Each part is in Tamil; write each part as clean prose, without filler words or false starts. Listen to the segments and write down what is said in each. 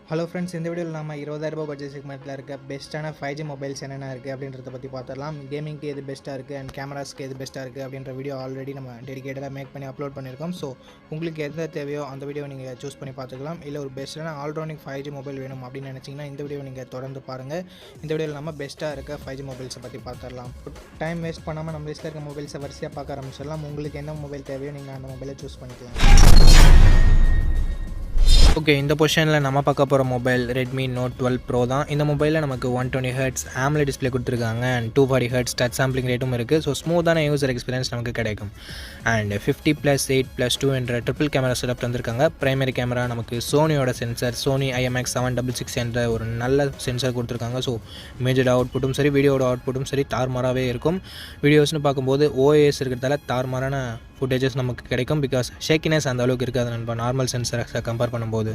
ஹலோ ஃப்ரெண்ட்ஸ், இந்த வீடியோவில் நம்ம 20,000 பட்ஜெட் செக்மெண்ட்டில் இருக்க பெஸ்ட்டான 5G மொபைல்ஸ் என்னென்ன இருக்குது அப்படின்றத பற்றி பார்த்துடலாம். கேமிங்க்கு எது பெஸ்ட்டாக இருக்குது அண்ட் கேமராஸ்க்கு எது பெஸ்ட்டாக இருக்குது அப்படின்ற வீடியோ ஆல்ரெடி நம்ம டெடிகேட்டடாக மேக் பண்ணி அப்லோட் பண்ணியிருக்கோம். ஸோ உங்களுக்கு எந்த தேவையோ அந்த வீடியோ நீங்கள் சூஸ் பண்ணி பார்த்துக்கலாம். இல்லை ஒரு பெஸ்ட்டான ஆல்ரவுண்டிங் 5G மொபைல் வேணும் அப்படின்னு நினச்சிங்கன்னா இந்த வீடியோ நீங்கள் தொடர்ந்து பாருங்கள். இந்த வீடியோவில் நம்ம பெஸ்ட்டாக இருக்க 5G மொபைல்ஸை பற்றி பார்த்துடலாம். டைம் வேஸ்ட் பண்ணாமல் நம்ம லிஸ்ட்டில் இருக்க மொபைல்ஸை வரிசையாக பார்க்க ஆரம்பிச்சிடலாம். உங்களுக்கு எந்த மொபைல் தேவையோ நீங்கள் அந்த மொபைலை சூஸ் பண்ணிக்கலாம். ஓகே, இந்த பொசிஷனில் நம்ம பார்க்க போகிற மொபைல் Redmi Note 12 Pro தான். இந்த மொபைலில் நமக்கு 120Hz AMOLED டிஸ்பிளே கொடுத்துருக்காங்க அண்ட் 240Hz டச் சாம்பிளிங் ரேட்டும் இருக்குது. ஸோ ஸ்மூத்தான யூசர் எக்ஸ்பீரியன்ஸ் நமக்கு கிடைக்கும். அண்ட் 50+8+2 என்ற ட்ரிபிள் கேமரா செட்டப் தந்திருக்காங்க. பிரைமரி கேமரா நமக்கு சோனியோட சென்சர் Sony IMX766 என்ற ஒரு நல்ல சென்சர் கொடுத்துருக்காங்க. ஸோ இமேஜோட அவுட்புட்டும் சரி, வீடியோட அவுட்புட்டும் சரி தாறுமாறாகவே இருக்கும். வீடியோஸ்னு பார்க்கும்போது OIS இருக்கிறதால தாறுமாறான ஃபுட்டேஜஸ் நமக்கு கிடைக்கும். பிகாஸ் ஷேக்கினஸ் அந்த அளவுக்கு இருக்காது நம்ம நார்மல் சென்சரை கம்பேர் பண்ணும்போது.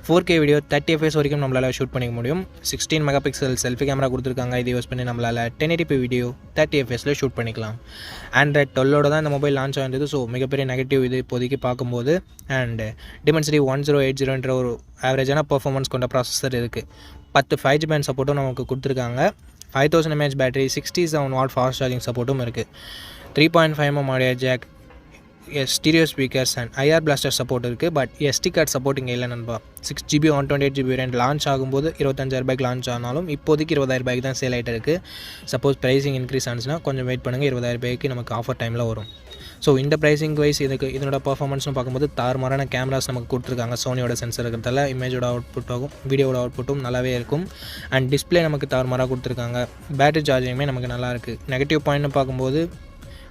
4K வீடியோ 30 fps வரைக்கும் நம்மளால் ஷூட் பண்ணிக்க முடியும். 16 மெகாபிக்சல் செல்ஃபி கேமரா கொடுத்துருக்காங்க. இது யூஸ் பண்ணி நம்மளால் 1080p வீடியோ 30 fps ஷூட் பண்ணிக்கலாம். Android 12 தான் இந்த மொபைல் லான்ச் ஆகிருந்தது. ஸோ மிகப்பெரிய நெகட்டிவ் இது இப்போதைக்கு பார்க்கும்போது. அண்ட் Dimensity 1080 என்ற ஒரு ஆவரேஜான பர்ஃபார்மன்ஸ் கொண்ட ப்ராசஸர் இருக்குது. 10 5G பேண்ட் சப்போர்ட்டும் நமக்கு கொடுத்துருக்காங்க. 5000 mAh battery, 67 watt fast charging சப்போர்ட்டும் இருக்குது. 3.5mm audio jack, stereo speakers and IR blaster support இருக்குது. பட் SD கார்டு சப்போர்ட் இங்கே இல்லை நண்பா. 6GB 128GB வேரியன்ட் லான்ச் ஆகும்போது 25,000 லான்ச் ஆனாலும் இப்போதைக்கு 20,000 தான் சேல் ஆகிட்டு இருக்குது. சப்போஸ் ப்ரைஸிங் இன்க்ரீஸ் ஆனிச்சுன்னா கொஞ்சம் வெயிட் பண்ணுங்கள், 20,000 நமக்கு ஆஃபர் டைமில் வரும். ஸோ இந்த ப்ரைஸிங் வைஸ் இதனோட பர்ஃபார்மன்ஸ்னு பார்க்கும்போது தாறுமாறான கேமராஸ் நமக்கு கொடுத்துருக்காங்க. சோனியோட சென்சர் இருக்கிறதால இமேஜோட அவுட்புட்டாகும் வீடியோட அவுட்புட்டும் நல்லாவே இருக்கும். அண்ட் டிஸ்பிளே நமக்கு தாறுமாறாக கொடுத்துருக்காங்க. பேட்டரி சார்ஜிங்குமே நமக்கு நல்லா இருக்குது. நெகட்டிவ் பாயிண்ட்னு பார்க்கும்போது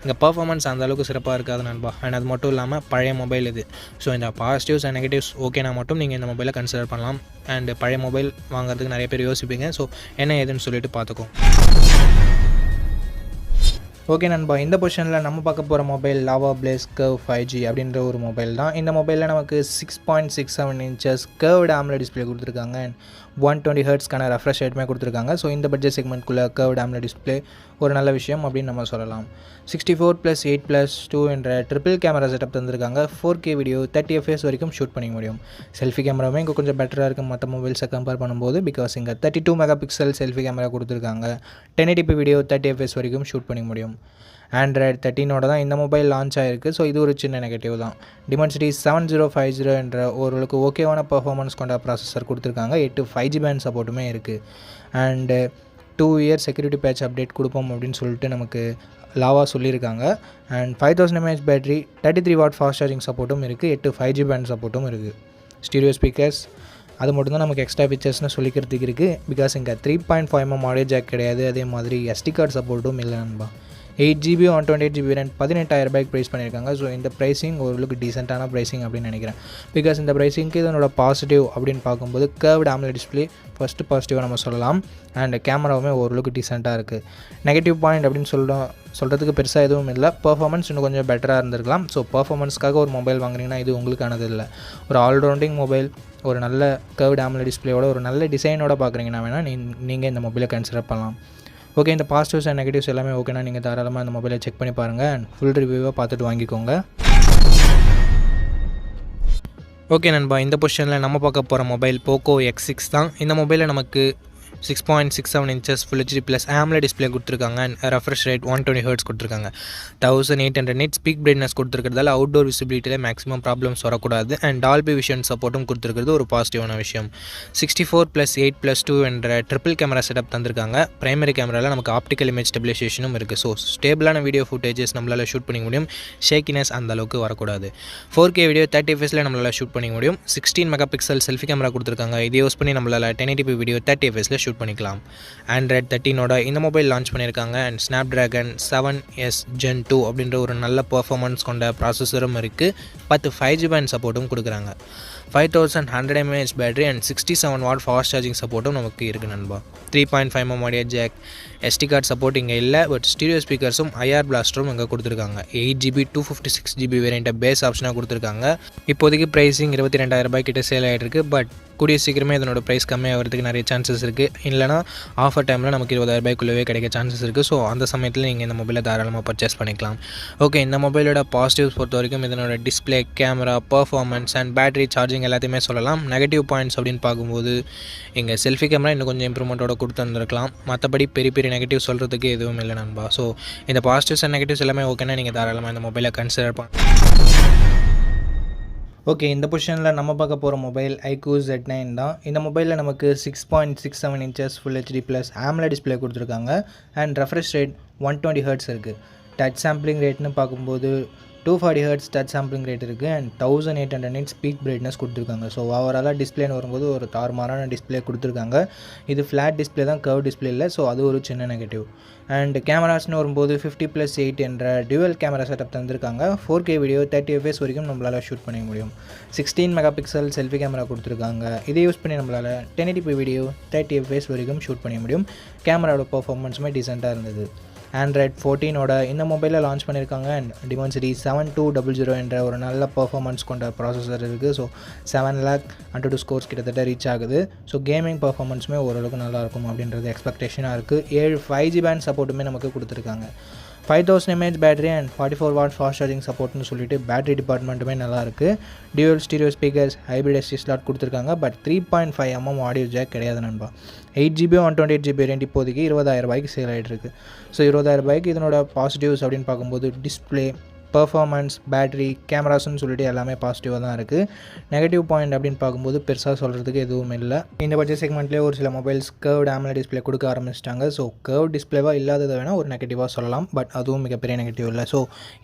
இங்கே பர்ஃபார்மன்ஸ் அந்த அளவுக்கு சிறப்பாக இருக்காது நண்பா. அண்ட் அது மட்டும் இல்லாமல் பழைய மொபைல் இது. ஸோ இந்த பாசிட்டிவ்ஸ் அண்ட் நெகட்டிவ்ஸ் ஓகேனா மட்டும் நீங்கள் இந்த மொபைலை கன்சிடர் பண்ணலாம். அண்ட் பழைய மொபைல் வாங்குறதுக்கு நிறைய பேர் யோசிப்பீங்க. ஸோ என்ன ஏதுன்னு சொல்லிட்டு பார்த்துக்கோ. ஓகே நண்பா, இந்த பொசிஷனில் நம்ம பார்க்க போகிற mobile Lava Blaze Curve 5G அப்படின்ற ஒரு மொபைல் தான். இந்த மொபைலில் நமக்கு 6.67 inches கர்வ்டு AMOLED டிஸ்பிளே கொடுத்துருக்காங்க. அண்ட் 120Hzக்கான ரெஃப்ரெஷ் ரேட்டுமே கொடுத்துருக்காங்க. ஸோ இந்த பட்ஜெட் செக்மெண்ட்குள்ளே கர்வ்டு AMOLED டிஸ்பிளே ஒரு நல்ல விஷயம் அப்படின்னு நம்ம சொல்லலாம். 64+8+2 என்ற ட்ரிபிள் கேமரா செட்டப் தந்திருக்காங்க. 4K வீடியோ 30 fps வரைக்கும் ஷூட் பண்ணிக்க முடியும். செல்ஃபி கேமராவுமே இங்கே கொஞ்சம் பெட்டராக இருக்கும் மற்ற மொபைல்ஸை கம்பேர் பண்ணும்போது. பிகாஸ் இங்கே 32 மெகாபிக்சல் செல்ஃபி கேமரா கொடுத்துருக்காங்க. 1080p வீடியோ 30 fps வரைக்கும் ஷூட் பண்ணிக்க முடியும். Android 13 தான் இந்த மொபைல் லான்ச் ஆகிருக்கு. ஸோ இது ஒரு சின்ன நெகட்டிவ் தான். Dimensity 7050 என்ற ஓரளவுக்கு ஓகேவான பர்ஃபார்மன்ஸ் கொண்ட ப்ராசஸர் கொடுத்துருக்காங்க. 8 5G பேண்ட் சப்போர்ட்டுமே இருக்குது. And 2 year security patch update கொடுப்போம் அப்படின்னு சொல்லிட்டு நமக்கு லாவா சொல்லியிருக்காங்க. And 5000 mAh battery, 33 what fast charging சப்போர்ட்டும் இருக்குது. 8 5G பேண்ட் சப்போர்ட்டும் இருக்குது. ஸ்டீரியோ ஸ்பீக்கர்ஸ் அது மட்டும் தான் நமக்கு எக்ஸ்ட்ரா ஃபீச்சர்ஸ்னு சொல்லிக்கிறதுக்கு இருக்குது. பிகாஸ் இங்கே 3.5mm ஆடியோ ஜாக் கிடையாது. அதே மாதிரி SD கார்டு சப்போர்ட்டும் இல்லை நண்பா. 8GB 128GB வேரியன்ட் 18,000 ப்ரைஸ் பண்ணியிருக்காங்க. ஸோ இந்த ப்ரைஸிங் ஓரளவுக்கு டீசெண்டான ப்ரைஸிங் அப்படின்னு நினைக்கிறேன். பிகாஸ் இந்த ப்ரைஸிங்க்கு இதனோட பாசிட்டிவ் அப்படின்னு பார்க்கும்போது கர்வ்டு AMOLED டிஸ்பிளே ஃபஸ்ட்டு பாசிட்டிவாக நம்ம சொல்லலாம். அண்ட் கேமராவுமே ஓரளவுக்கு டீசெண்டாக இருக்குது. நெகட்டிவ் பாயிண்ட் அப்படின்னு சொல்கிறதுக்கு பெருசாக எதுவும் இல்லை. பர்ஃபார்மன்ஸ் இன்னும் கொஞ்சம் பெட்டராக இருந்திருக்கலாம். ஸோ பர்ஃபார்மன்ஸ்க்காக ஒரு மொபைல் வாங்குறீங்கன்னா இது உங்களுக்கானது இல்லை. ஒரு ஆல்ரவுண்டிங் மொபைல், ஒரு நல்ல கர்வ்டு AMOLED டிஸ்பிளேயோட ஒரு நல்ல டிசைனோட பார்க்குறீங்கன்னா வேணால் நீங்கள் இந்த மொபைலை கன்சிடர் பண்ணலாம். ஓகே, இந்த பாசிட்டிவ்ஸ் அண்ட் நெகட்டிவ்ஸ் எல்லாமே ஓகேனா நீங்கள் தாராளமாக இந்த மொபைலை செக் பண்ணி பாருங்கள். அண்ட் ஃபுல் ரிவ்யூவாக பார்த்துட்டு வாங்கிக்கோங்க. ஓகே நண்பா, இந்த பொசிஷனில் நம்ம பார்க்க போகிற மொபைல் Poco X6 தான். இந்த மொபைலில் நமக்கு 6.67 inches Full HD Plus AMOLED display கொடுத்துருக்காங்க. அண்ட் ரெஃப்ரெஷ் ரேட் 120Hz கொடுத்துருக்காங்க. 1800 nits பீக் பிரைட்னஸ் கொடுத்துருக்கிறதால அவுட்டோர் விசிபிலிட்டியில் மேக்ஸிமம் ப்ராப்ளம்ஸ் வரக்கூடாது. அண்ட் டால்பி விஷன் சப்போர்ட்டும் கொடுத்துருக்கிறது ஒரு பாசிட்டிவான விஷயம். 64+8+2 என்ற ட்ரிபிள் கேமரா செட்டப் தந்திருக்காங்க. பிரைமரி கேமராவில் நமக்கு ஆப்டிக்கல் இமேஜ் ஸ்டெபிலைசேஷனும் இருக்குது. ஸோ ஸ்டேபிளான வீடியோ ஃபுட்டேஜஸ் நம்மளால் ஷூட் பண்ணிக்க முடியும். ஷேக்கினஸ் அந்த அளவுக்கு வரக்கூடாது. 4K வீடியோ 30 fps நம்மளால் ஷூட் பண்ணிக்க முடியும். 16 மெகாபிக்சல் செல்ஃபி கேமரா கொடுத்துருக்காங்க. இதை யூஸ் பண்ணி நம்மளால் 1080p வீடியோ 30 fps ஷூட் பண்ணிக்கலாம். Android 13 இந்த மொபைல் லான்ச் பண்ணியிருக்காங்க. அண்ட் Snapdragon 7S Gen 2 அப்படின்ற ஒரு நல்ல பர்ஃபார்மன்ஸ் கொண்ட ப்ராசஸரும் இருக்குது. 10 5G பேண்ட் சப்போர்ட்டும் கொடுக்குறாங்க. 5100 mAh battery and 67 watt fast charging சப்போர்ட்டும் நமக்கு இருக்குது நண்பா. 3.5mm audio jack, SD card support இங்கே இல்லை. பட் ஸ்டீரியோ ஸ்பீக்கர்ஸும் IR பிளாஸ்டரும் இங்கே கொடுத்துருக்காங்க. 8GB 256GB வேரியண்ட்டை பேஸ் ஆப்ஷனாக கொடுத்துருக்காங்க. இப்போதைக்கு ப்ரைஸிங் 22,000 கிட்ட சேல் ஆகிட்டு இருக்குது. பட் கூடிய சீக்கிரமே இதனோட ப்ரைஸ் கம்மியாகிறதுக்கு நிறைய சான்சஸ் இருக்குது. இல்லைனா ஆஃபர் டைமில் நமக்கு 20,000 கிடைக்க சான்சஸ் இருக்குது. ஸோ அந்த சமயத்தில் நீங்கள் இந்த மொபைலை தாராளமாக பர்ச்சேஸ் பண்ணிக்கலாம். ஓகே, இந்த மொபைலோட பாசிட்டிவ்ஸ் பொறுத்த வரைக்கும் இதனோட display, camera, performance and battery charging நீங்கள் எல்லாத்தையுமே சொல்லலாம். நெகட்டிவ் பாயிண்ட்ஸ் அப்படின்னு பார்க்கும்போது எங்கள் செல்ஃபி கேமரா இன்னும் கொஞ்சம் இம்ப்ரூவ்மெண்ட்டோட கொடுத்துருந்துருக்கலாம். மற்றபடி பெரிய பெரிய நெகட்டிவ் சொல்கிறதுக்கு எதுவும் இல்லை நண்பா. ஸோ இந்த பாசிட்டிவ்ஸ் அண்ட் நெகட்டிவ்ஸ் எல்லாமே ஓகேனா நீங்கள் தாராளமாக இந்த மொபைலை கன்சிடர் ஓகே, இந்த பொசிஷனில் நம்ம பார்க்க போகிற மொபைல் iQOO Z9 தான். இந்த மொபைலில் நமக்கு 6.67 inches full HD plus AMOLED display கொடுத்துருக்காங்க அண்ட் ரெஃப்ரெஷ் ரேட் 120 Hz இருக்குது. டச் சாம்பிளிங் ரேட்னு பார்க்கும்போது 240 Hz டச் சாம்பிளிங் ரேட் இருக்குது அண்ட் 1800 nits பீக் பிரைட்னஸ் கொடுத்துருக்காங்க. ஸோ ஓவராலாக டிஸ்பிளேன்னு வரும்போது ஒரு தாறுமாறான டிஸ்பிளே கொடுத்துருக்காங்க. இது ஃப்ளாட் டிஸ்பிளே தான், கர்வ் டிஸ்பிளே இல்லை. ஸோ அது ஒரு சின்ன நெகட்டிவ். அண்ட் கேமராஸ்னு வரும்போது 50+8 என்ற டியூவல் கேமரா செட்டப் தந்திருக்காங்க. 4K வீடியோ 30 fps வரைக்கும் நம்மளால் ஷூட் பண்ண முடியும். 16 மெகாபிக்சல் செல்ஃபி கேமரா கொடுத்துருக்காங்க. இதை யூஸ் பண்ணி நம்மளால் 1080p வீடியோ 30 fps வரைக்கும் ஷூட் பண்ண முடியும். கேமராவோட பர்ஃபார்மன்ஸுமே டீசெண்டாக இருந்தது. Android 14ஓட இந்த மொபைலில் லான்ச் பண்ணியிருக்காங்க அண்ட் Dimensity 7200 என்ற ஒரு நல்ல பர்ஃபார்மன்ஸ் கொண்ட ப்ராசஸர் இருக்குது. ஸோ 7 lakh Antutu ஸ்கோர்ஸ் கிட்டத்தட்ட ரீச் ஆகுது. ஸோ கேமிங் பர்ஃபார்மன்ஸுமே ஓரளவுக்கு நல்லாயிருக்கும் அப்படின்றது எக்ஸ்பெக்டேஷனாக இருக்குது. 7 5G பேண்ட் சப்போர்ட்டுமே நமக்கு கொடுத்துருக்காங்க. 5000 mAh battery and 44 watt fast charging சப்போர்ட்னு சொல்லிட்டு பேட்டரி டிபார்ட்மெண்ட்டுமே நல்லாயிருக்கு. Dual stereo speakers, hybrid SD slot கொடுத்துருக்காங்க. பட் 3.5 mm ஆடியோ ஜாக் கிடையாது நண்பா. 8GB 128GB வேரியண்ட் இப்போதைக்கு 20,000 ரூபாய்க்கு சேல் ஆகிட்டு இருக்குது. ஸோ 20,000 ரூபாய்க்கு இதனோட பாசிட்டிவ்ஸ் அப்படின்னு பார்க்கும்போது டிஸ்பிளே, பர்ஃபார்மன்ஸ், பேட்டரி, கேமராஸ்ன்னு சொல்லிட்டு எல்லாமே பாசிட்டிவாக தான் இருக்குது. நெகட்டிவ் பாயிண்ட் அப்படின்னு பார்க்கும்போது பெருசாக சொல்கிறதுக்கு எதுவும் இல்லை. இந்த பட்ஜெட் செக்மெண்ட்லேயே ஒரு சில மொபைல்ஸ் கர்வ்டு AMOLED டிஸ்பிளே கொடுக்க ஆரம்பிச்சிட்டாங்க. ஸோ கர்வ் டிஸ்பிளேவாக இல்லாததை வேணால் ஒரு நெகட்டிவாக சொல்லலாம். பட் அதுவும் மிகப்பெரிய நெகட்டிவ் இல்லை. ஸோ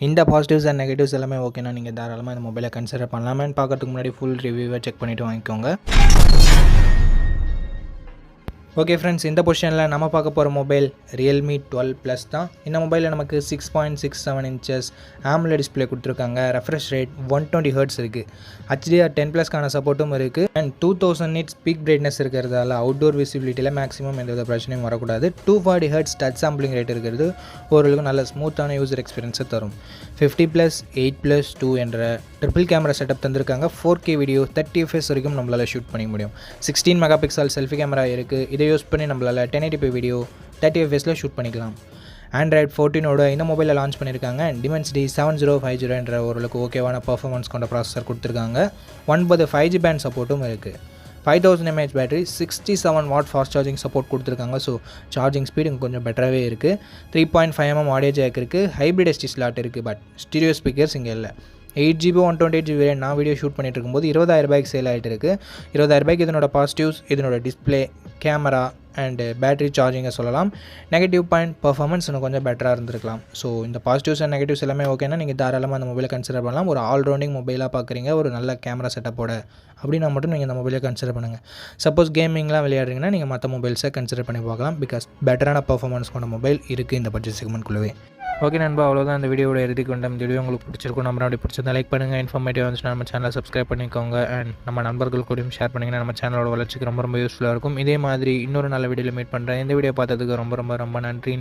இந்த பாசிட்டிவ்ஸ் அண்ட் நெகட்டிவ்ஸ் எல்லாமே ஓகேனா நீங்கள் தாராளமாக இந்த மொபைலை கன்சிடர் பண்ணலாமேன்னு பார்க்கறதுக்கு முன்னாடி ஃபுல் ரிவ்யூவை செக் பண்ணிவிட்டு வாங்கிக்கோங்க. ஓகே ஃப்ரெண்ட்ஸ், இந்த பொசிஷனில் நம்ம பார்க்க போகிற மொபைல் Realme 12 Plus தான். இந்த மொபைலில் நமக்கு 6.67 inches AMOLED டிஸ்பிளே கொடுத்துருக்காங்க. ரெஃப்ரெஷ் ரேட் 120 Hz இருக்குது. HDR10+க்கான சப்போர்ட்டும் இருக்குது அண்ட் 2000 nits பீக் பிரைட்னஸ் இருக்கிறதால அவுட்டோர் விசிபிலிட்டியில் மேக்ஸிமம் எந்த வித பிரச்சனையும் வரக்கூடாது. 240 Hz டச் சாம்பிளிங் ரேட் இருக்கிறது ஓரளவுக்கு நல்ல ஸ்மூத்தான யூசர் எக்ஸ்பீரியன்ஸை தரும். 50+8+2 என்ற ட்ரிபிள் கேமரா செட்டப் தந்திருக்காங்க. 4K வீடியோ 30 fps வரைக்கும் நம்மளால் ஷூட் பண்ண முடியும். 16 மெகாபிக்சல் செல்ஃபி கேமரா இருக்குது. இதை யூஸ் பண்ணி நம்மளால் 1080p வீடியோ 30 fpsல ஷூட் பண்ணிக்கலாம். Android 14ஓட இந்த மொபைலில் லான்ச் பண்ணியிருக்காங்க. Dimensity 7050 என்ற ஓரளவுக்கு ஓகேவான பர்ஃபார்மன்ஸ் கொண்ட ப்ராசஸர் கொடுத்துருக்காங்க. 9 5G பேண்ட் சப்போர்ட்டும் இருக்குது. 5000 mAh battery, 67 watt fast charging support கொடுத்துருக்காங்க. ஸோ சார்ஜிங் ஸ்பீடு கொஞ்சம் பெட்டராகவே இருக்குது. 3.5 mm ஆடியோ ஜாக் இருக்குது. ஹைப்ரிட் SD ஸ்லாட் இருக்குது. பட் ஸ்டீரியோ ஸ்பீக்கர்ஸ் இங்கே இல்லை. 8GB 128GB வேரியண்ட் நான் வீடியோ ஷூட் பண்ணிட்டு இருக்கும்போது 20,000 ரூபாய்க்கு சேல் ஆகிட்டு இருக்குது. 20,000 ரூபாய்க்கு இதனோட பாசிட்டிவ்ஸ், இதனோட டிஸ்பிளே, கேமரா அண்டு பேட்டரி சார்ஜிங்கை சொல்லலாம். நெகட்டிவ் பாயிண்ட் பர்ஃபார்மன்ஸ் இன்னும் கொஞ்சம் பெட்டராக இருந்திருக்கலாம். ஸோ இந்த பாசிட்டிவ்ஸ் அண்ட் நெகட்டிவ்ஸ் எல்லாமே ஓகேனா நீங்கள் தாராளமாக அந்த மொபைலை கன்சிடர் பண்ணலாம். ஒரு ஆல்ரவுண்டிங் மொபைலாக பார்க்குறீங்க, ஒரு நல்ல கேமரா செட்டப்போட அப்படின்னா மட்டும் நீங்கள் இந்த மொபைலை கன்சிடர் பண்ணுங்கள். சப்போஸ் கேமிங்லாம் விளையாடுறீங்கன்னா நீங்கள் மற்ற மொபைல்ஸை கன்சிடர் பண்ணி பார்க்கலாம். பிகாஸ் பெட்டரான பர்ஃபார்மன்ஸ் கொண்ட மொபைல் இருக்குது இந்த பட்ஜெட் செக்மெண்ட்குள்ளவே. ஓகே நண்பா, அவ்வளோதான் இந்த வீடியோட இறுதிக்கு வந்தோம். இந்த வீடியோ உங்களுக்கு பிடிச்சிருக்கும். நம்ம அப்படி பிடிச்சிருந்தா லைக் பண்ணுங்கள். இன்ஃபர்மேட்டிவ் வந்துச்சுன்னா நம்ம சேனலை சப்ஸ்கிரைப் பண்ணிக்கோங்க அண்ட் நம்ம நண்பர்கள் கூடயும் ஷேர் பண்ணிங்கன்னா நம்ம சேனலோட வளர்ச்சிக்கு ரொம்ப யூஸ்ஃபுல்லாக இருக்கும். இதே மாதிரி இன்னொரு நல்ல வீடியோவில் மீட் பண்ணுறேன். இந்த வீடியோ பார்த்ததுக்கு ரொம்ப நன்றி.